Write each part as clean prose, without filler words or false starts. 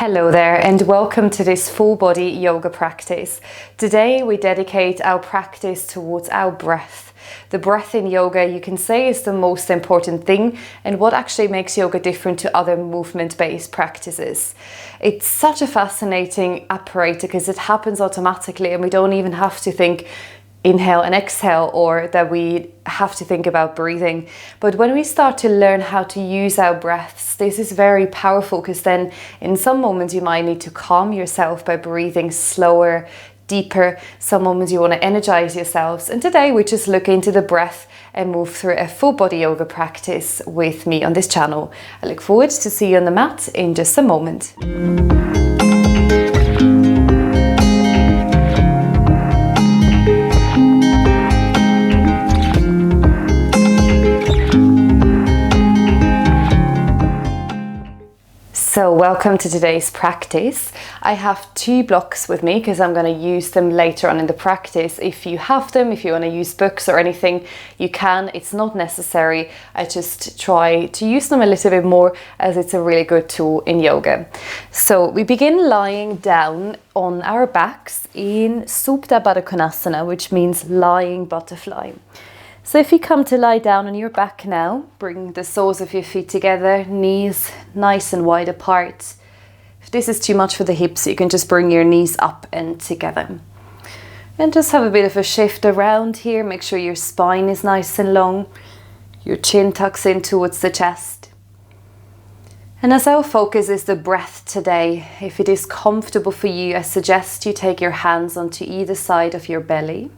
Hello there and welcome to this full body yoga practice. Today we dedicate our practice towards our breath. The breath in yoga, you can say, is the most important thing and what actually makes yoga different to other movement-based practices. It's such a fascinating apparatus because it happens automatically and we don't even have to think inhale and exhale, or that we have to think about breathing. But when we start to learn how to use our breaths, this is very powerful, because then in some moments you might need to calm yourself by breathing slower, deeper. Some moments you want to energize yourselves. And today we just look into the breath and move through a full body yoga practice with me on this channel. I look forward to see you on the mat in just a moment. So welcome to today's practice. I have two blocks with me because I'm going to use them later on in the practice. If you have them, if you want to use books or anything, you can. It's not necessary. I just try to use them a little bit more as it's a really good tool in yoga. So we begin lying down on our backs in Supta Baddha Konasana, which means lying butterfly. So if you come to lie down on your back now, bring the soles of your feet together, knees nice and wide apart. If this is too much for the hips, you can just bring your knees up and together. And just have a bit of a shift around here. Make sure your spine is nice and long. Your chin tucks in towards the chest. And as our focus is the breath today, if it is comfortable for you, I suggest you take your hands onto either side of your belly,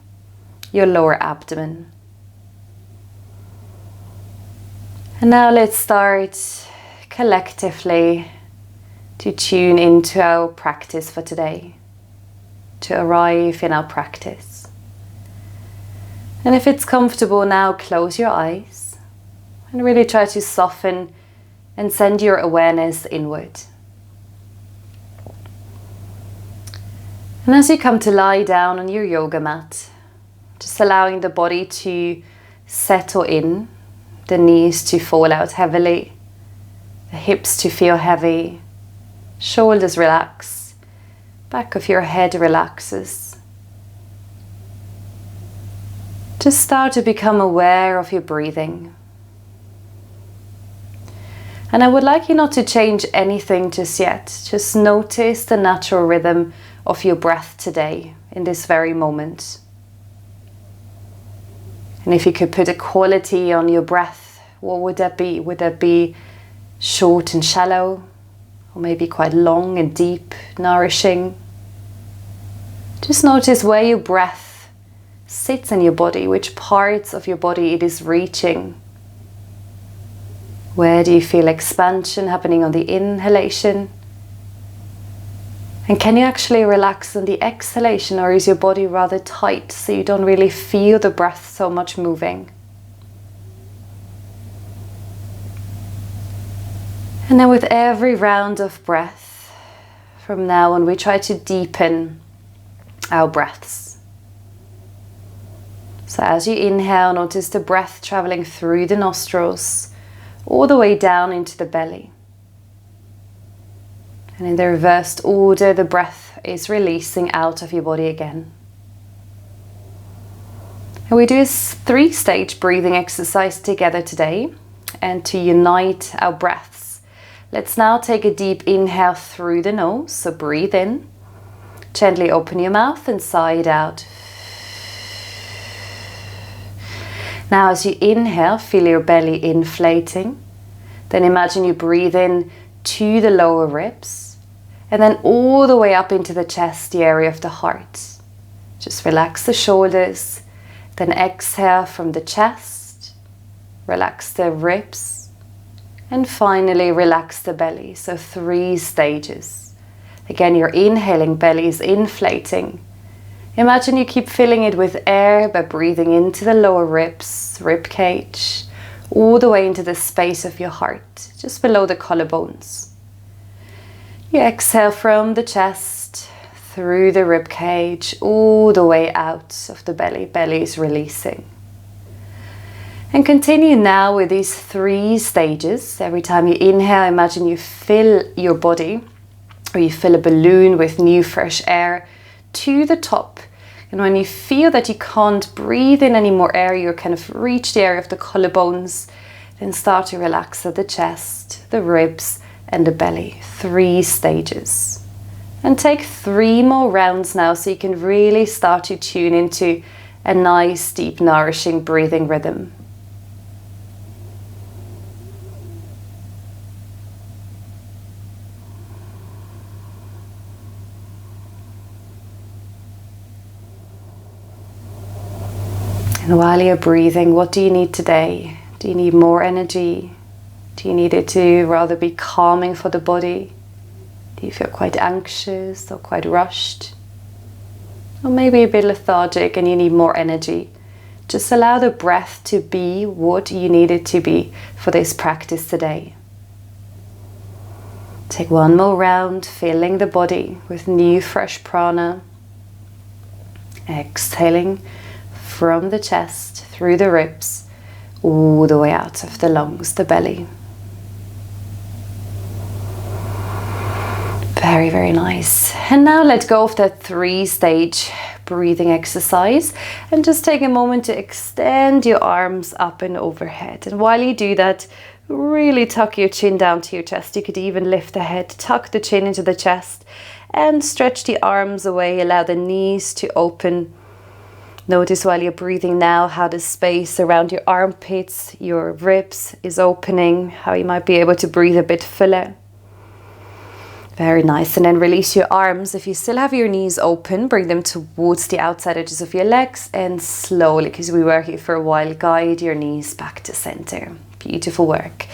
your lower abdomen. And now let's start collectively to tune into our practice for today, to arrive in our practice. And if it's comfortable now, close your eyes and really try to soften and send your awareness inward. And as you come to lie down on your yoga mat, just allowing the body to settle in, the knees to fall out heavily, the hips to feel heavy, shoulders relax, back of your head relaxes. Just start to become aware of your breathing. And I would like you not to change anything just yet. Just notice the natural rhythm of your breath today, in this very moment. And if you could put a quality on your breath, what would that be? Would that be short and shallow? Or maybe quite long and deep, nourishing? Just notice where your breath sits in your body, which parts of your body it is reaching. Where do you feel expansion happening on the inhalation? And can you actually relax on the exhalation, or is your body rather tight so you don't really feel the breath so much moving? And then with every round of breath, from now on, we try to deepen our breaths. So as you inhale, notice the breath traveling through the nostrils, all the way down into the belly. And in the reversed order, the breath is releasing out of your body again. And we do a 3-stage breathing exercise together today. And to unite our breaths, let's now take a deep inhale through the nose. So breathe in, gently open your mouth and sigh it out. Now as you inhale, feel your belly inflating. Then imagine you breathe in to the lower ribs. And then all the way up into the chest, the area of the heart. Just relax the shoulders. Then exhale from the chest. Relax the ribs. And finally relax the belly. So 3 stages. Again, you're inhaling, belly is inflating. Imagine you keep filling it with air by breathing into the lower ribs, rib cage, all the way into the space of your heart, just below the collarbones. You exhale from the chest, through the rib cage, all the way out of the belly. Belly is releasing. And continue now with these 3 stages. Every time you inhale, imagine you fill your body or you fill a balloon with new fresh air to the top. And when you feel that you can't breathe in any more air, you kind of reach the area of the collarbones, then start to relax at the chest, the ribs and the belly. 3 stages. And take 3 more rounds now so you can really start to tune into a nice, deep, nourishing breathing rhythm. And while you're breathing, what do you need today? Do you need more energy? Do you need it to rather be calming for the body? Do you feel quite anxious or quite rushed? Or maybe a bit lethargic and you need more energy? Just allow the breath to be what you need it to be for this practice today. Take 1 more round, filling the body with new fresh prana. Exhaling from the chest, through the ribs, all the way out of the lungs, the belly. Very, very nice. And now let go of that 3-stage breathing exercise and just take a moment to extend your arms up and overhead. And while you do that, really tuck your chin down to your chest. You could even lift the head, tuck the chin into the chest and stretch the arms away. Allow the knees to open. Notice while you're breathing now how the space around your armpits, your ribs is opening, how you might be able to breathe a bit fuller. Very nice. And then release your arms. If you still have your knees open, bring them towards the outside edges of your legs and slowly, because we were here for a while, guide your knees back to center. Beautiful work.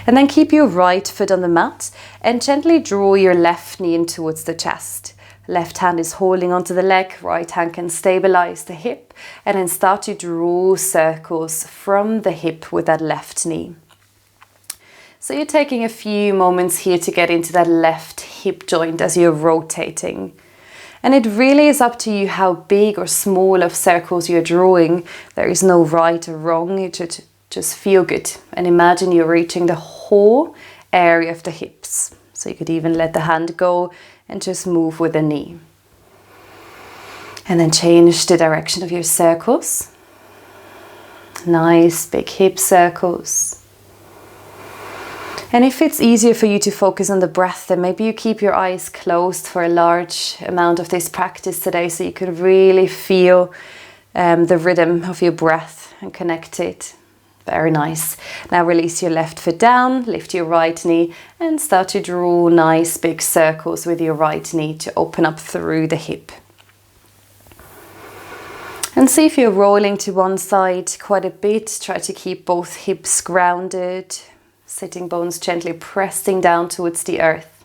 And then keep your right foot on the mat and gently draw your left knee in towards the chest. Left hand is holding onto the leg, right hand can stabilize the hip, and then start to draw circles from the hip with that left knee. So you're taking a few moments here to get into that left hip joint as you're rotating. And it really is up to you how big or small of circles you're drawing. There is no right or wrong, it should just feel good. And imagine you're reaching the whole area of the hips. So you could even let the hand go and just move with the knee. And then change the direction of your circles. Nice big hip circles. And if it's easier for you to focus on the breath, then maybe you keep your eyes closed for a large amount of this practice today so you can really feel the rhythm of your breath and connect it. Very nice. Now release your left foot down, lift your right knee and start to draw nice big circles with your right knee to open up through the hip. And see if you're rolling to one side quite a bit. Try to keep both hips grounded. Sitting bones gently pressing down towards the earth.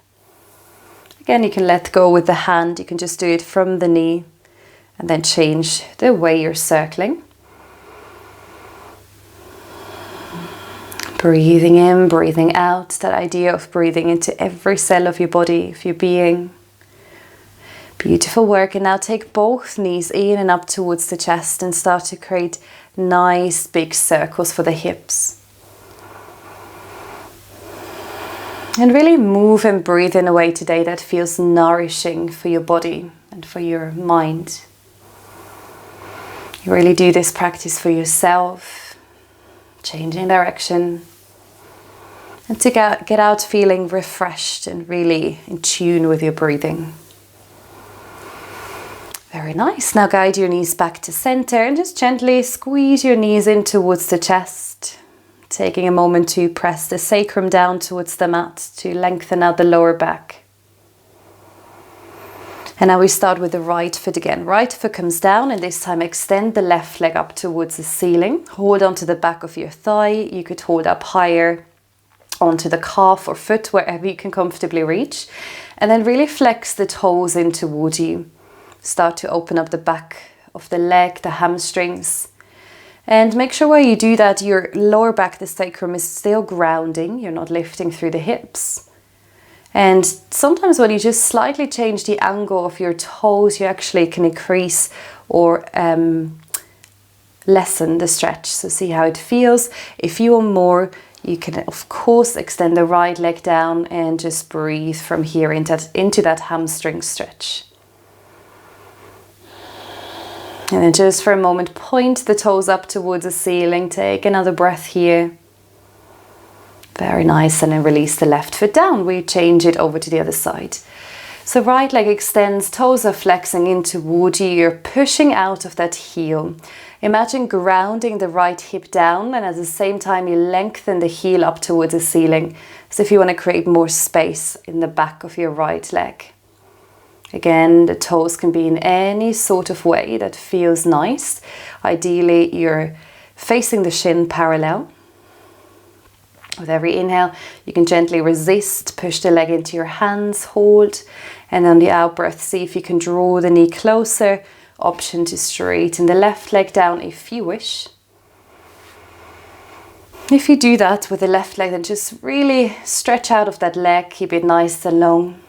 Again, you can let go with the hand. You can just do it from the knee and then change the way you're circling. Breathing in, breathing out. That idea of breathing into every cell of your body, of your being. Beautiful work. And now take both knees in and up towards the chest and start to create nice big circles for the hips. And really move and breathe in a way today that feels nourishing for your body and for your mind. You really do this practice for yourself, changing direction, and to get out feeling refreshed and really in tune with your breathing. Very nice. Now guide your knees back to center and just gently squeeze your knees in towards the chest. Taking a moment to press the sacrum down towards the mat to lengthen out the lower back. And now we start with the right foot again. Right foot comes down and this time extend the left leg up towards the ceiling. Hold onto the back of your thigh. You could hold up higher onto the calf or foot, wherever you can comfortably reach. And then really flex the toes in towards you. Start to open up the back of the leg, the hamstrings. And make sure while you do that, your lower back, the sacrum, is still grounding. You're not lifting through the hips. And sometimes when you just slightly change the angle of your toes, you actually can increase or lessen the stretch. So see how it feels. If you want more, You can, of course, extend the right leg down and just breathe from here into that hamstring stretch. And then just for a moment, point the toes up towards the ceiling. Take another breath here. Very nice. And then release the left foot down. We change it over to the other side. So right leg extends, toes are flexing in toward you. You're pushing out of that heel. Imagine grounding the right hip down, and at the same time you lengthen the heel up towards the ceiling. So if you want to create more space in the back of your right leg. Again, the toes can be in any sort of way that feels nice. Ideally, you're facing the shin parallel. With every inhale, you can gently resist, push the leg into your hands, hold, and on the out breath, see if you can draw the knee closer. Option to straighten the left leg down if you wish. If you do that with the left leg, then just really stretch out of that leg, keep it nice and long.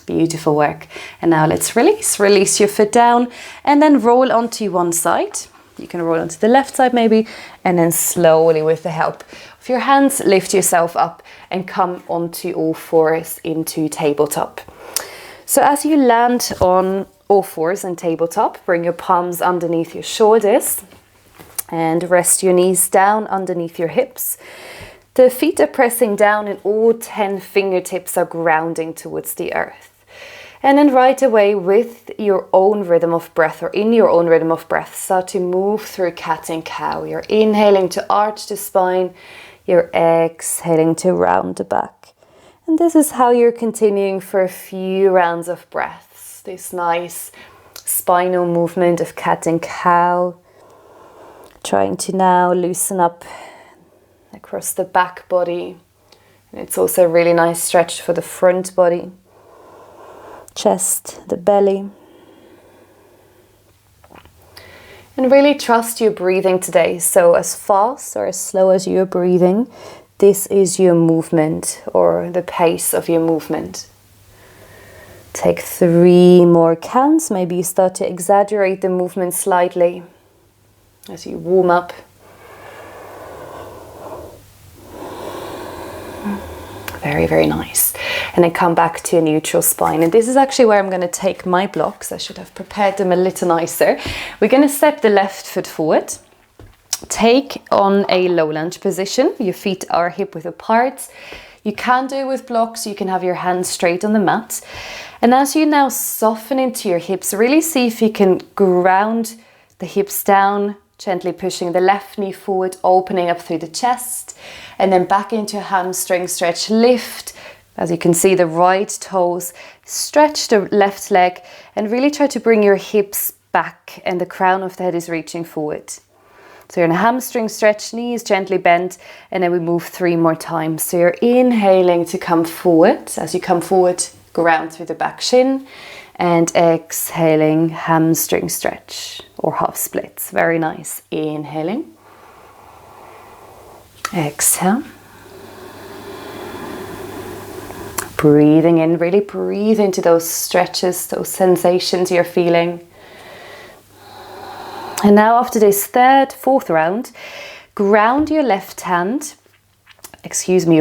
Beautiful work. And now let's release. Release your foot down and then roll onto one side. You can roll onto the left side maybe, and then slowly with the help of your hands, lift yourself up and come onto all fours into tabletop. So as you land on all fours and tabletop, bring your palms underneath your shoulders and rest your knees down underneath your hips. The feet are pressing down and all 10 fingertips are grounding towards the earth. And then right away with your own rhythm of breath, or in your own rhythm of breath, start to move through cat and cow. You're inhaling to arch the spine, you're exhaling to round the back. And this is how you're continuing for a few rounds of breaths. This nice spinal movement of cat and cow. Trying to now loosen up across the back body. And it's also a really nice stretch for the front body. Chest, the belly. And really trust your breathing today. So as fast or as slow as you're breathing, this is your movement or the pace of your movement. Take 3 more counts. Maybe you start to exaggerate the movement slightly as you warm up. Very, very nice. And then come back to a neutral spine. And this is actually where I'm going to take my blocks. I should have prepared them a little nicer. We're going to step the left foot forward. Take on a low lunge position. Your feet are hip width apart. You can do it with blocks. You can have your hands straight on the mat. And as you now soften into your hips, really see if you can ground the hips down, gently pushing the left knee forward, opening up through the chest, and then back into a hamstring stretch. Lift, as you can see, the right toes, stretch the left leg, and really try to bring your hips back, and the crown of the head is reaching forward. So you're in a hamstring stretch, knees gently bent, and then we move 3 more times. So you're inhaling to come forward. As you come forward, ground through the back shin, and exhaling, hamstring stretch or half splits. Very nice. Inhaling. Exhale. Breathing in, really breathe into those stretches, those sensations you're feeling. And now after this 3rd, 4th round, ground your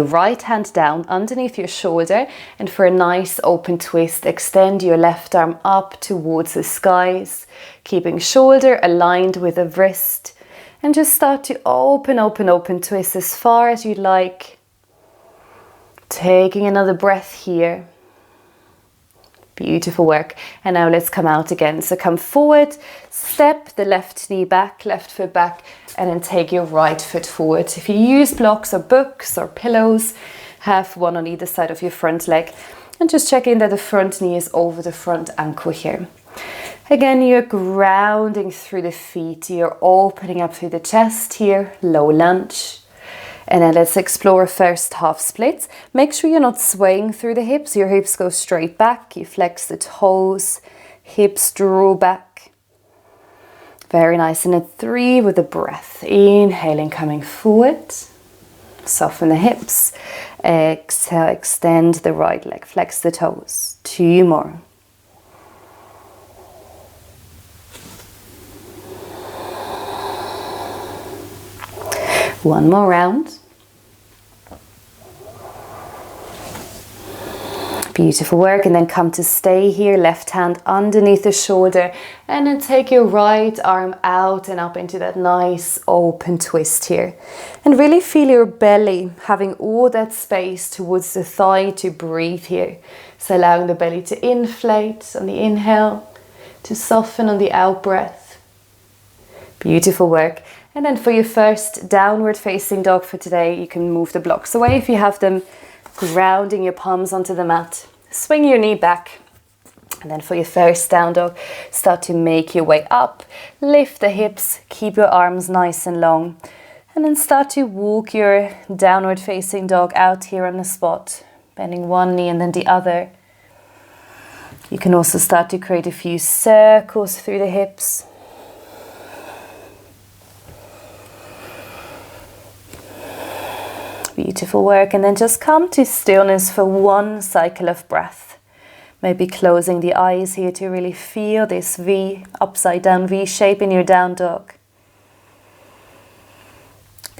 right hand down underneath your shoulder, and for a nice open twist, extend your left arm up towards the skies, keeping shoulder aligned with the wrist, and just start to open twist as far as you'd like. Taking another breath here. Beautiful work. And now let's come out again. So come forward, step the left knee back, left foot back, and then take your right foot forward. If you use blocks or books or pillows, have one on either side of your front leg, and just check in that the front knee is over the front ankle here. Again, you're grounding through the feet. You're opening up through the chest here, low lunge. And then let's explore first half splits. Make sure you're not swaying through the hips. Your hips go straight back. You flex the toes, hips draw back. Very nice. And then 3 with the breath. Inhaling, coming forward. Soften the hips. Exhale, extend the right leg. Flex the toes. 2 more. One more round. Beautiful work. And then come to stay here, left hand underneath the shoulder, and then take your right arm out and up into that nice open twist here. And really feel your belly having all that space towards the thigh to breathe here. So allowing the belly to inflate on the inhale, to soften on the out breath. Beautiful work. And then for your first downward facing dog for today, you can move the blocks away if you have them, grounding your palms onto the mat. Swing your knee back. And then for your first down dog, start to make your way up. Lift the hips, keep your arms nice and long. And then start to walk your downward facing dog out here on the spot, bending one knee and then the other. You can also start to create a few circles through the hips. Beautiful work. And then just come to stillness for one cycle of breath. Maybe closing the eyes here to really feel this V, upside down V shape in your down dog.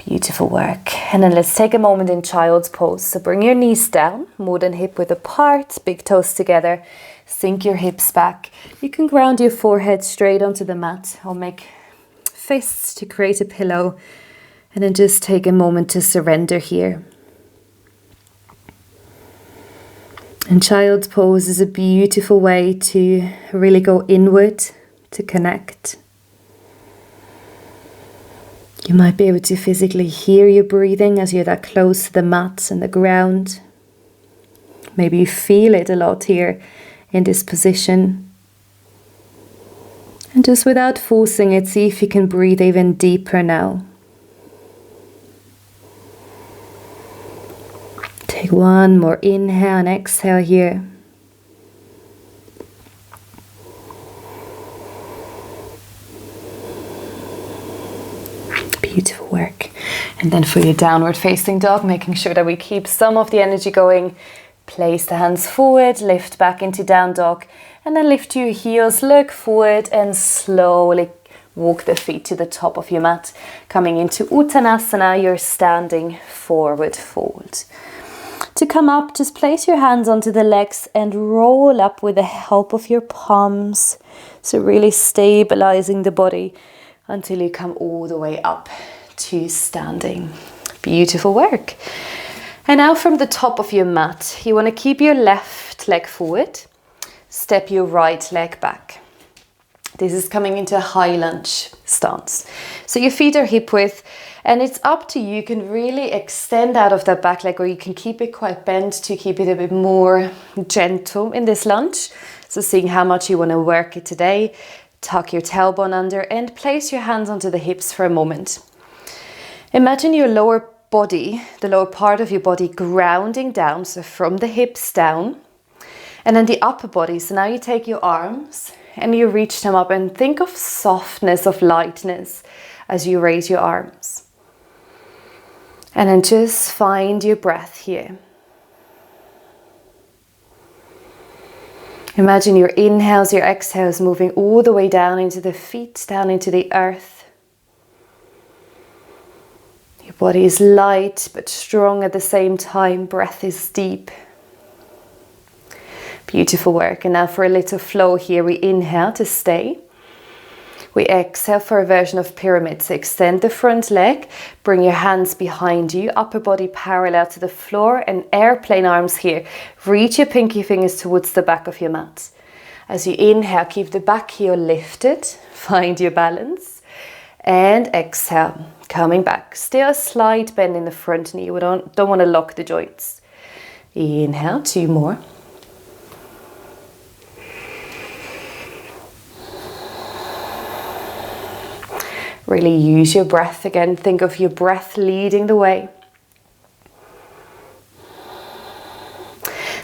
Beautiful work. And then let's take a moment in child's pose. So bring your knees down, more than hip width apart, big toes together. Sink your hips back. You can ground your forehead straight onto the mat or make fists to create a pillow. And then just take a moment to surrender here. And child's pose is a beautiful way to really go inward, to connect. You might be able to physically hear your breathing as you're that close to the mat and the ground. Maybe you feel it a lot here in this position. And just without forcing it, see if you can breathe even deeper now. Take one more inhale and exhale here. Beautiful work. And then for your downward facing dog, making sure that we keep some of the energy going. Place the hands forward, lift back into down dog, and then lift your heels, look forward and slowly walk the feet to the top of your mat. Coming into Uttanasana, your standing forward fold. To come up, just place your hands onto the legs and roll up with the help of your palms. So really stabilizing the body until you come all the way up to standing. Beautiful work. And now from the top of your mat, you want to keep your left leg forward. Step your right leg back. This is coming into a high lunge stance. So your feet are hip width. And it's up to you. You can really extend out of that back leg, or you can keep it quite bent to keep it a bit more gentle in this lunge. So seeing how much you want to work it today. Tuck your tailbone under and place your hands onto the hips for a moment. Imagine your lower body, the lower part of your body grounding down, so from the hips down. And then the upper body, so now you take your arms and you reach them up and think of softness, of lightness as you raise your arms. And then just find your breath here. Imagine your inhales, your exhales moving all the way down into the feet, down into the earth. Your body is light but strong at the same time. Breath is deep. Beautiful work. And now for a little flow here, we inhale to stay. We exhale for a version of pyramid. So extend the front leg, bring your hands behind you, upper body parallel to the floor, and airplane arms here. Reach your pinky fingers towards the back of your mat. As you inhale, keep the back heel lifted, find your balance, and exhale, coming back. Still a slight bend in the front knee. We don't want to lock the joints. Inhale, 2 more. Really use your breath again. Think of your breath leading the way.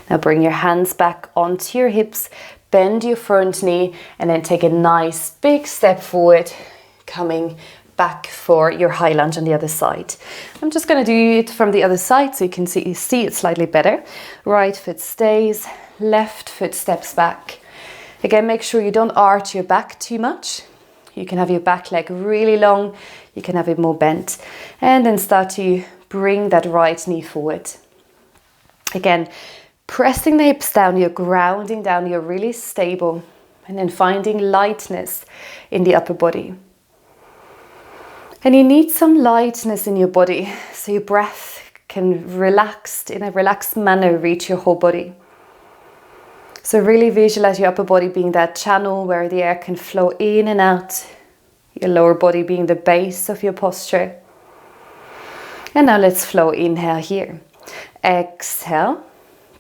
Now bring your hands back onto your hips, bend your front knee, and then take a nice big step forward, coming back for your high lunge on the other side. I'm just going to do it from the other side so you can see it slightly better. Right foot stays, left foot steps back. Again, make sure you don't arch your back too much. You can have your back leg really long, you can have it more bent, and then start to bring that right knee forward. Again, Pressing the hips down, you're grounding down, you're really stable. And then finding lightness in the upper body. And you need some lightness in your body so your breath can in a relaxed manner reach your whole body. So really visualize your upper body being that channel where the air can flow in and out. Your lower body being the base of your posture. And now let's flow. Inhale here. Exhale.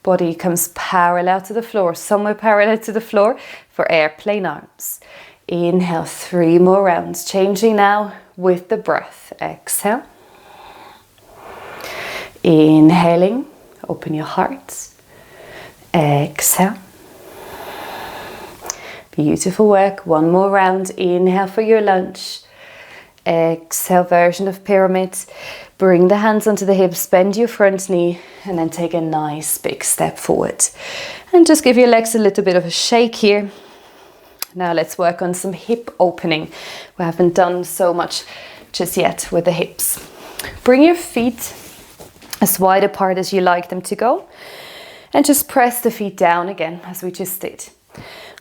Body comes parallel to the floor, somewhere parallel to the floor for airplane arms. Inhale, 3 more rounds. Changing now with the breath. Exhale. Inhaling, open your heart. Exhale. Beautiful work. 1 more round. Inhale for your lunge. Exhale, version of pyramid. Bring the hands onto the hips, bend your front knee, and then take a nice big step forward. And just give your legs a little bit of a shake here. Now let's work on some hip opening. We haven't done so much just yet with the hips. Bring your feet as wide apart as you like them to go. And just press the feet down again, as we just did.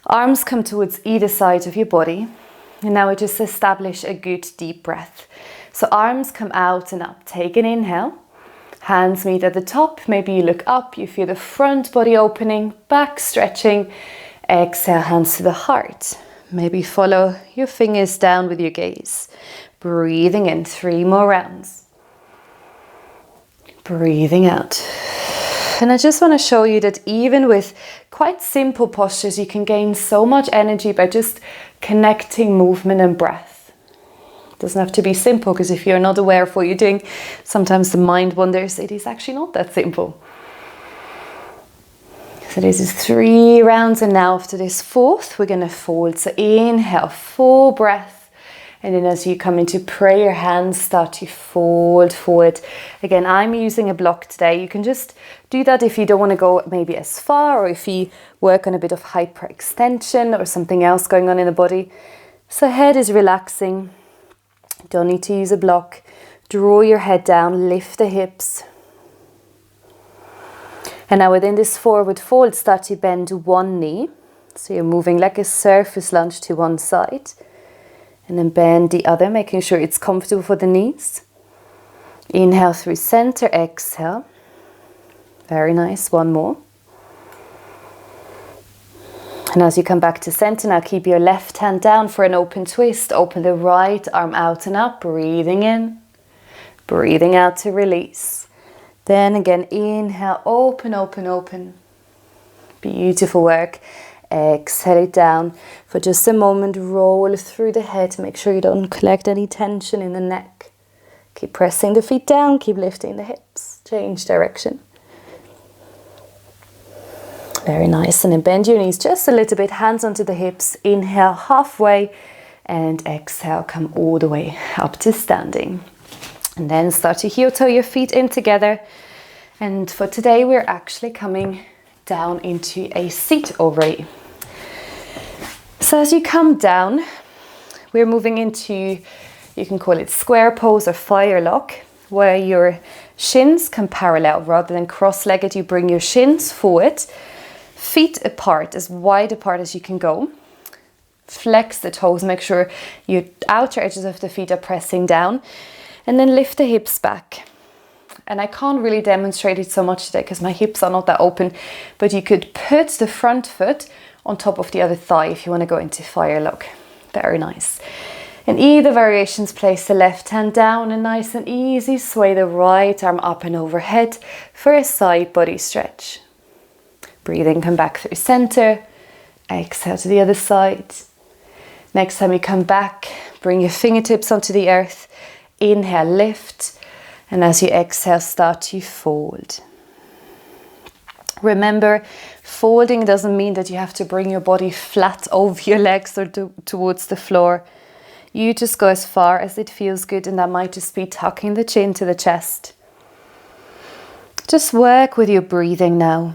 Arms come towards either side of your body. And now we just establish a good deep breath. So arms come out and up. Take an inhale. Hands meet at the top. Maybe you look up. You feel the front body opening, back stretching. Exhale, hands to the heart. Maybe follow your fingers down with your gaze. Breathing in, 3 more rounds. Breathing out. And I just want to show you that even with quite simple postures, you can gain so much energy by just connecting movement and breath. It doesn't have to be simple, because if you're not aware of what you're doing, sometimes the mind wonders it is actually not that simple. So this is 3 rounds, and now after this 4th, we're going to fold. So inhale, full breath. And then as you come into prayer, hands start to fold forward. Again, I'm using a block today. You can just do that if you don't want to go maybe as far, or if you work on a bit of hyperextension or something else going on in the body. So head is relaxing. Don't need to use a block. Draw your head down, lift the hips. And now within this forward fold, start to bend one knee. So you're moving like a surface lunge to one side. And then bend the other, making sure it's comfortable for the knees. Inhale through center, exhale. Very nice, 1 more. And as you come back to center, now keep your left hand down for an open twist. Open the right arm out and up, breathing in. Breathing out to release. Then again, inhale, open, open, open. Beautiful work. Exhale it down. For just a moment, roll through the head. Make sure you don't collect any tension in the neck. Keep pressing the feet down, keep lifting the hips. Change direction. Very nice. And then bend your knees just a little bit, hands onto the hips. Inhale halfway and exhale, come all the way up to standing. And then start to heel toe your feet in together. And for today, we're actually coming down into a seat already. So as you come down, we're moving into, you can call it square pose or fire lock, where your shins come parallel. Rather than cross-legged, you bring your shins forward, feet apart, as wide apart as you can go. Flex the toes, make sure your outer edges of the feet are pressing down, and then lift the hips back. And I can't really demonstrate it so much today because my hips are not that open, but you could put the front foot on top of the other thigh if you want to go into fire lock. Very nice. In either variations, place the left hand down and nice and easy, sway the right arm up and overhead for a side body stretch. Breathing, come back through center. Exhale to the other side. Next time you come back, bring your fingertips onto the earth. Inhale, lift. And as you exhale, start to fold. Remember, folding doesn't mean that you have to bring your body flat over your legs or towards the floor. You just go as far as it feels good, and that might just be tucking the chin to the chest. Just work with your breathing now.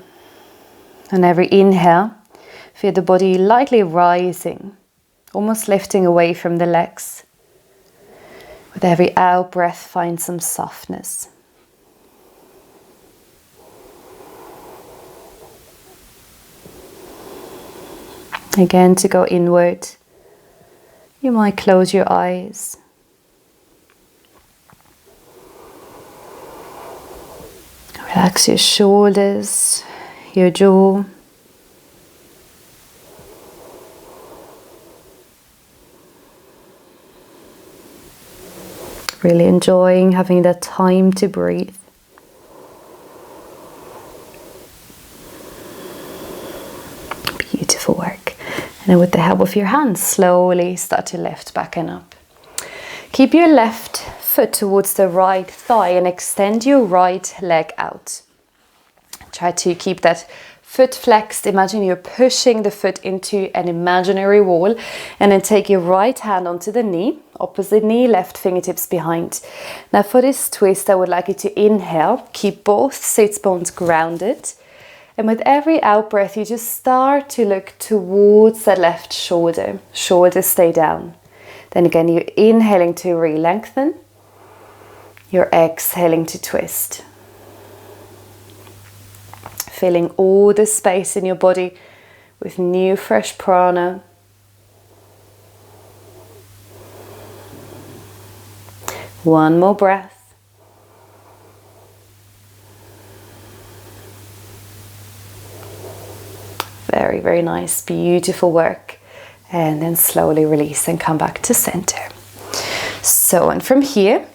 On every inhale, feel the body lightly rising, almost lifting away from the legs. With every out breath, find some softness. Again, to go inward, you might close your eyes. Relax your shoulders, your jaw. Really enjoying having that time to breathe. Beautiful work. And then with the help of your hands, slowly start to lift back and up. Keep your left foot towards the right thigh and extend your right leg out. Try to keep that foot flexed. Imagine you're pushing the foot into an imaginary wall, and then take your right hand onto the knee, opposite knee, left fingertips behind. Now for this twist, I would like you to inhale, keep both sits bones grounded, and with every out breath, you just start to look towards that left shoulder. Shoulders stay down. Then again, you're inhaling to re-lengthen, you're exhaling to twist. Filling all the space in your body with new fresh prana. One more breath. Very, very nice, beautiful work. And then slowly release and come back to center. So, and from here,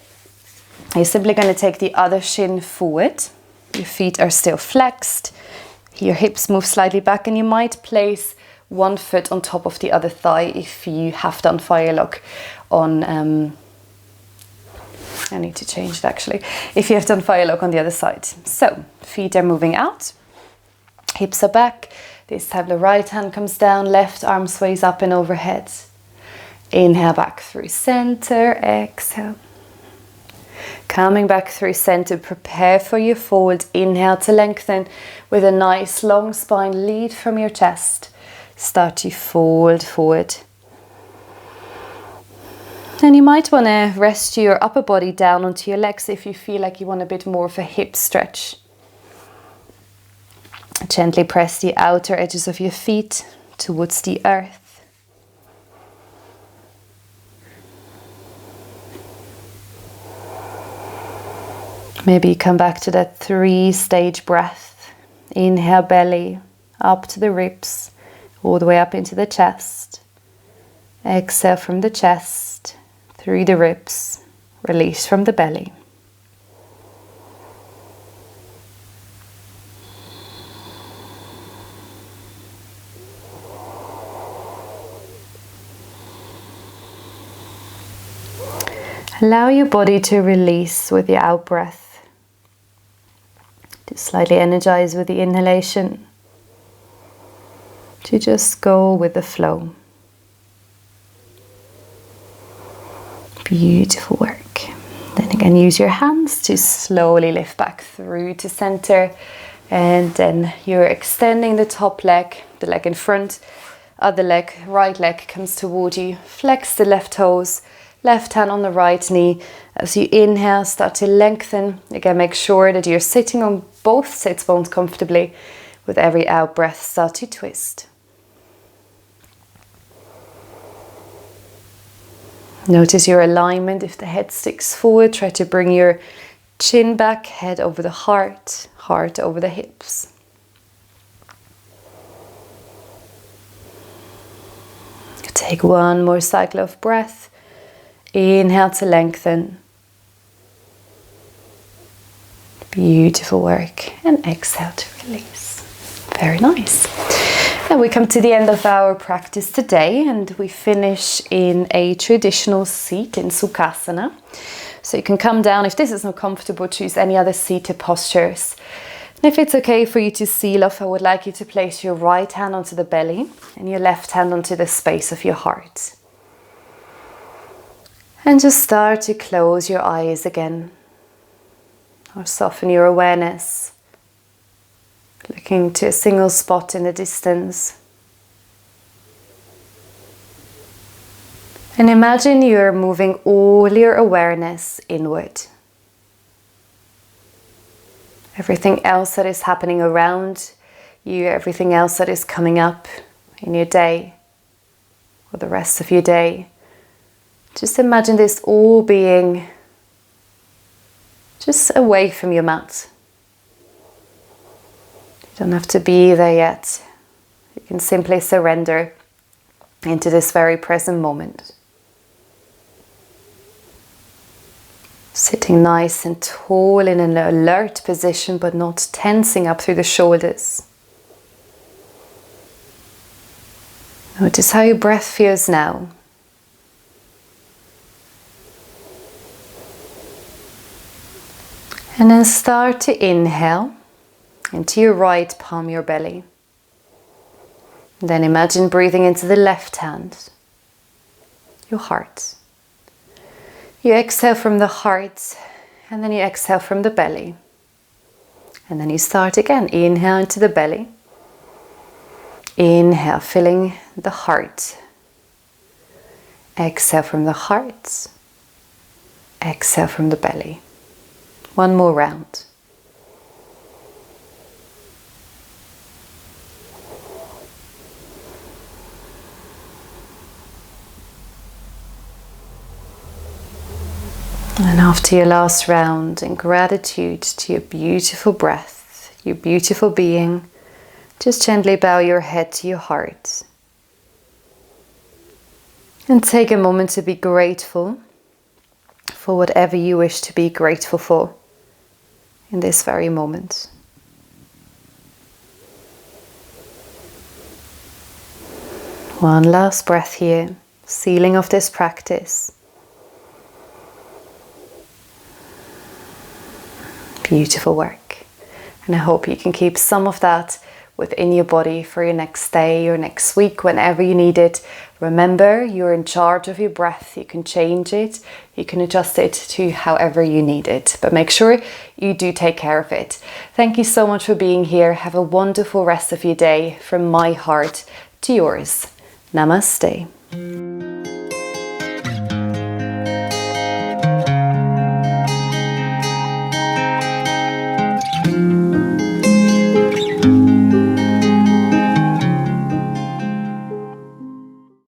you're simply going to take the other shin forward. Your feet are still flexed. Your hips move slightly back, and you might place one foot on top of the other thigh if you have done fire lock on, I need to change it actually, if you have done fire lock on the other side. So, feet are moving out, hips are back. This time the right hand comes down, left arm sways up and overhead. Inhale back through center, exhale. Coming back through center, prepare for your forward. Inhale to lengthen with a nice long spine, lead from your chest. Start to fold forward. And you might want to rest your upper body down onto your legs if you feel like you want a bit more of a hip stretch. Gently press the outer edges of your feet towards the earth. Maybe come back to that 3-stage breath. Inhale, belly, up to the ribs, all the way up into the chest. Exhale from the chest, through the ribs, release from the belly. Allow your body to release with the out breath. To slightly energize with the inhalation. To just go with the flow. Beautiful work. Then again, use your hands to slowly lift back through to center. And then you're extending the top leg, the leg in front. Other leg, right leg comes toward you. Flex the left toes. Left hand on the right knee. As you inhale, start to lengthen. Again, make sure that you're sitting on both sits bones comfortably. With every out breath, start to twist. Notice your alignment. If the head sticks forward, try to bring your chin back, head over the heart, heart over the hips. Take one more cycle of breath. Inhale to lengthen. Beautiful work. And exhale to release. Very nice. And we come to the end of our practice today, and we finish in a traditional seat in Sukhasana. So you can come down. If this is not comfortable, choose any other seated postures. And if it's okay for you to seal off, I would like you to place your right hand onto the belly and your left hand onto the space of your heart. And just start to close your eyes again, or soften your awareness, looking to a single spot in the distance. And imagine you're moving all your awareness inward. Everything else that is happening around you, everything else that is coming up, in your day or the rest of your day. Just imagine this all being just away from your mat. You don't have to be there yet. You can simply surrender into this very present moment. Sitting nice and tall in an alert position, but not tensing up through the shoulders. Notice how your breath feels now. And then start to inhale into your right palm, your belly. And then imagine breathing into the left hand, your heart. You exhale from the heart, and then you exhale from the belly. And then you start again. Inhale into the belly. Inhale, filling the heart. Exhale from the heart. Exhale from the belly. One more round. And after your last round, in gratitude to your beautiful breath, your beautiful being, just gently bow your head to your heart. And take a moment to be grateful for whatever you wish to be grateful for in this very moment. One last breath here, sealing off this practice. Beautiful work. And I hope you can keep some of that within your body for your next day or next week, whenever you need it. Remember, you're in charge of your breath. You can change it. You can adjust it to however you need it. But make sure you do take care of it. Thank you so much for being here. Have a wonderful rest of your day from my heart to yours. Namaste.